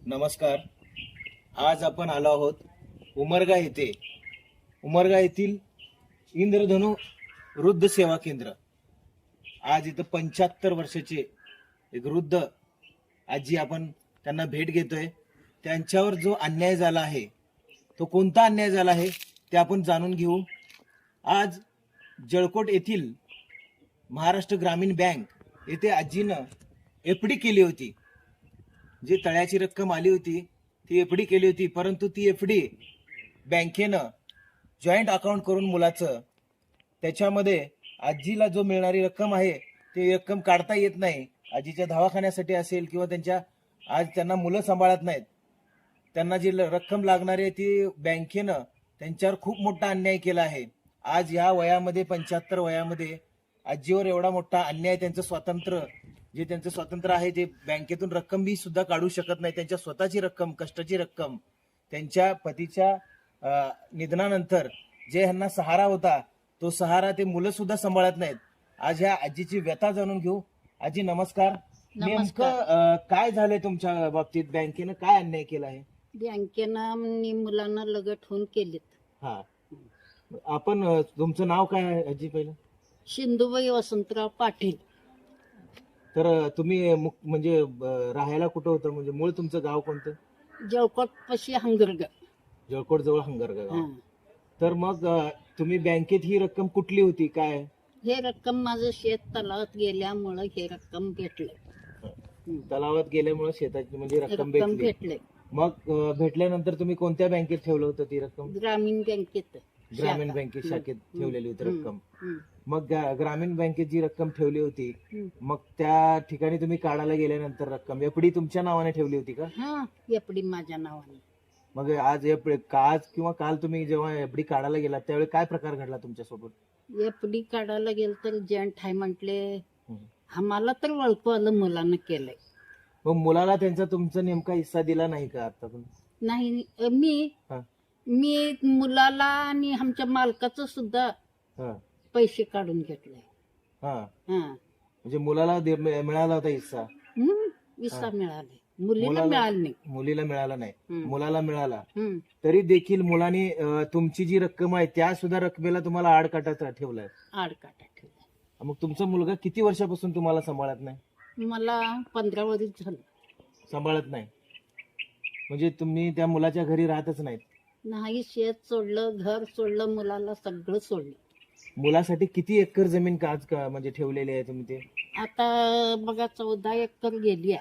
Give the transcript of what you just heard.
नमस्कार. आज आपण आलो आहोत उमरगा येथे. उमरगा येथील इंद्रधनु वृद्ध सेवा केंद्र. आज इथं 75 वर्षाचे एक वृद्ध आजी, आपण त्यांना भेट घेतोय. त्यांच्यावर जो अन्याय झाला आहे, तो कोणता अन्याय झाला आहे ते आपण जाणून घेऊ. आज जळकोट येथील महाराष्ट्र ग्रामीण बँक येथे आजीनं एफडी केली होती. जी तळ्याची रक्कम आली होती ती एफडी केली होती, परंतु ती एफडी बँकेनं जॉईंट अकाउंट करून मुलाचं, त्याच्यामध्ये आजीला जो मिळणारी रक्कम आहे ती रक्कम काढता येत नाही. आजीच्या दवाखान्यासाठी असेल किंवा आज त्यांना मुलं सांभाळत नाहीत, त्यांना जी रक्कम लागणारी आहे ती बँकेनं त्यांच्यावर खूप मोठा अन्याय केला आहे. आज या वयामध्ये 75 वयामध्ये आजीवर एवढा मोठा अन्याय, त्यांचं स्वातंत्र्य आहे ते बँकेतून रक्कम बी सुद्धा काढू शकत नाही. त्यांच्या स्वतःची रक्कम, कष्टाची रक्कम, त्यांच्या पतीच्या निधनानंतर जे ह्यांना सहारा होता तो सहारा ते मुलं सुद्धा सांभाळत नाहीत. आज ह्या आजीची व्यथा जाणून घेऊ. आजी नमस्कार. नेमकं काय झालंय तुमच्या बाबतीत? बँकेनं काय अन्याय केला आहे? बँकेनं मुलांना लगट होऊन केलेत. हा, आपण तुमचं नाव काय आहे आजी पहिलं? सिंधुबाई वसंतराव पाटील. तर तुम्ही म्हणजे राहायला कुठं होतं, म्हणजे मूळ तुमचं गाव कोणतं? जळकोट पशी हंगरग. जळकोट जवळ हंगरगा गाव. तर मग तुम्ही बँकेत ही रक्कम कुठली होती काय? हे रक्कम माझं शेत तलावात गेल्यामुळं हे रक्कम भेटले. तलावात गेल्यामुळे शेताची म्हणजे रक्कम भेटली. भेटले. मग भेटल्यानंतर तुम्ही कोणत्या बँकेत ठेवलं होतं ती रक्कम? ग्रामीण बँकेत. ग्रामीण बँकेत शाखेत ठेवलेली होती रक्कम. मग ग्रामीण बँकेत जी रक्कम ठेवली होती, मग त्या ठिकाणी तुम्ही काढायला गेल्यानंतर रक्कम एफडी तुमच्या नावाने ठेवली होती का? हा, एफडी माझ्या नावाने. मग आज किंवा काल तुम्ही जेव्हा एफडी काढायला गेला त्यावेळी काय प्रकार घडला तुमच्यासोबत? एफडी काढायला गेलं तर जॉईंट आहे म्हटले. आम्हाला तर वळखू आलं, मुलांना केलंय. मग मुलाला त्यांचा तुमचा नेमका हिस्सा दिला नाही का आता पण? नाही, मी मुलाला आणि आमच्या मालकाचं सुद्धा पैसे काढून घेतले. म्हणजे मुलाला मिळाला होता हिस्सा? हिस्सा मिळाले, मुलीला मिळाला नाही. मुलीला मिळाला नाही, मुलाला मिळाला. तरी देखील मुलाने तुमची जी रक्कम आहे त्या सुद्धा रकमेला तुम्हाला आडकाठात ठेवलाय. आडकाठा ठेवला. मग तुमचा मुलगा किती वर्षापासून तुम्हाला सांभाळत नाही? मला 15 वर्ष झालं सांभाळत नाही. म्हणजे तुम्ही त्या मुलाच्या घरी राहतच नाहीत? नाही, शेत सोडलं, घर सोडलं, मुलाला सगळं सोडलं. मुलासाठी किती एकर जमीन म्हणजे ठेवलेली आहे तुम्ही ते? आता बघा 14 एकर गेली आहे.